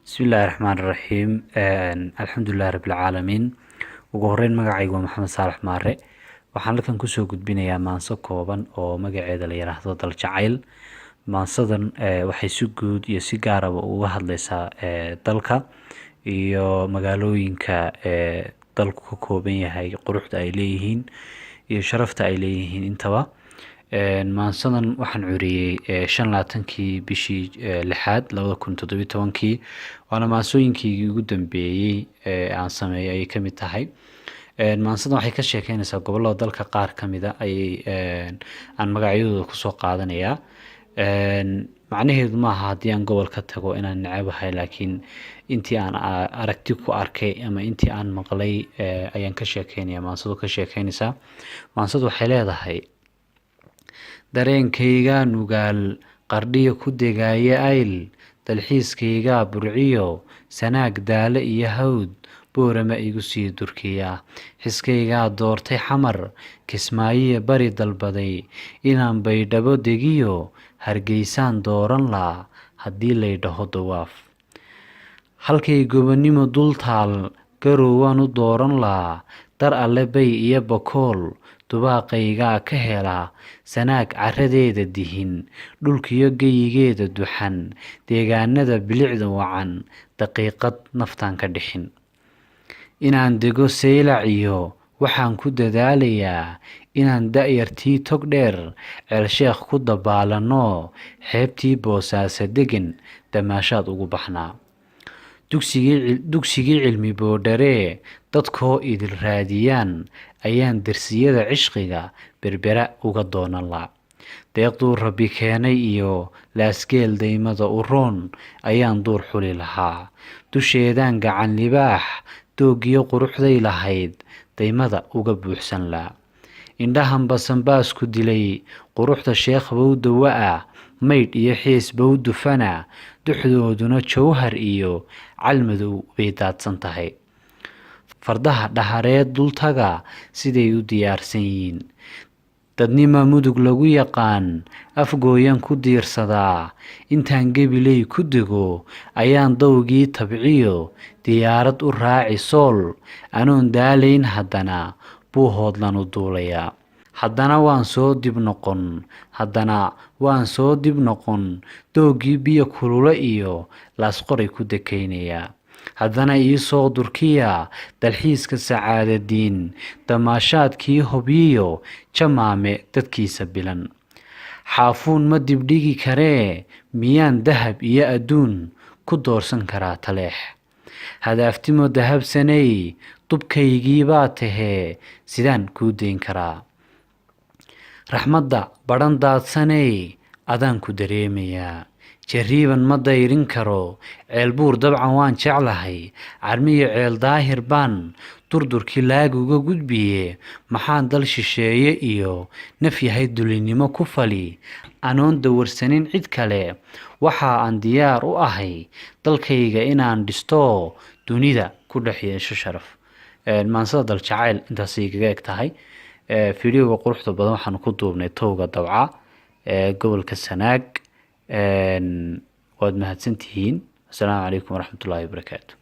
بسم الله الرحمن الرحيم الحمد لله رب العالمين ugu horeyn magacaygu waa maxamed saalax maare waxaan halkan kusoo gudbinayaa maanso kooban oo magaceeda la yiraahdo dal jacayl maansadan waxay si guud iyo si gaaraba uga hadlaysaa dalka iyo magaalooyinka dalku ka kooban yahay quruxda ay leeyihiin iyo sharafta ay leeyihiin intaba maansadan waxaan curiyey 25kii bishii 6aad 2017 waana maansooyinkii ugu dambeeyay aan sameeyay ay kamid tahay maansadan waxay ka sheekeynaysaa gobollada dalka qaar kamid ah aan magacyadooda kusoo qaadanayaa macnaheedu maaha haddii aan gobol ka tago inaan nacabahay laakiin intii aan aragti ku arkay ama intii aan maqlay ayaan ka sheekeynayaa maansadu ka sheekeynaysaa maansadu waxay leedahay dareenkayga nugaal qardhiyo ku degaaya ayl dalxiiskayga burciyo sanaag daale iyo hawd boorama igu sii durkiya xiskaygaa doortay xamar kismaayiya bari dalbaday inaan baydhabo degiyo hargeysaan dooran laa haddii laydhaho dawaaf halkay gobonimo dul taal garowaan u dooran laa dar alle bay iyo bakool dubaaqaygaa ka hela sanaag caradeeda dihin dhulkiyo geyigeeda duxan deegaanada bilicda wacan daqiiqad naftaan ka dhixin inaan dego saylac iyo waxaan ku dadaalayaa inaan da'yartii tog dheer ceelsheekh ku dabaalano xeebtii boosaaso degan damaashaad ugu baxnaa dugsigii cilmi boodharee dadkoo idil raadiyaan ayaan darsiyada cishqiga berbera uga doonan laa deeqduu rabbi keenay iyo laasgeel daymada u roon ayaan duur xuli lahaa dusheedaan gacan libaax dooggiyo quruxday lahayd daymada uga buuxsan laa indhahan basanbaas ku dilay quruxda sheekh bow dawa ah maydh iyo xiis bow dufana duxdooduna jawhar iyo calmadow bay daadsan tahay fardaha dhahareed dultaga siday u diyaarsan yihiin dadnima mudug lagu yaqaan afgooyan ku diirsadaa intaan gebiley ku dego ayaan dawgii tabciyo diyaarad u raaci sool anoon daalayn haddana buuhoodlan u duulayaa haddana waan soo dib noqon dooggii biyo kulule iyo laasqoray ku dekaynayaa haddana ii soo durkiya dalxiiska sacaadadiin damaashaadkii hobyiyo jamaame dadkiisa bilan xaafuun ma dibdhigi karee miyaan dahab iyo adduun ku doorsan karaa taleex hadaaftimo dahabsanay dubkaygii baa tahee sidaan kuu dayn karaa raxmadda badhan daadsanay adaan ku dareemayaa jariiban ma dayrin karo ceelbuur dabcan waan jeclahay carmiyo ceel daahir baan durdurkii laaguga gudbiye maxaan dal shisheeye iyo naf yahay dulinimo ku fali anoon dawarsanin cid kale waxa aan diyaar u ahay dalkayga inaan dhisto dunida ku dhex yeesho sharaf maansada dal jacayl intaasay kaga eg tahay fiidiyowga quruxda badan waxaan ku duubnay towga dabca gobolka sanaag waad mahadsantihiin. Assalaamu calaykum waraxmatullaahi wabarakaatu.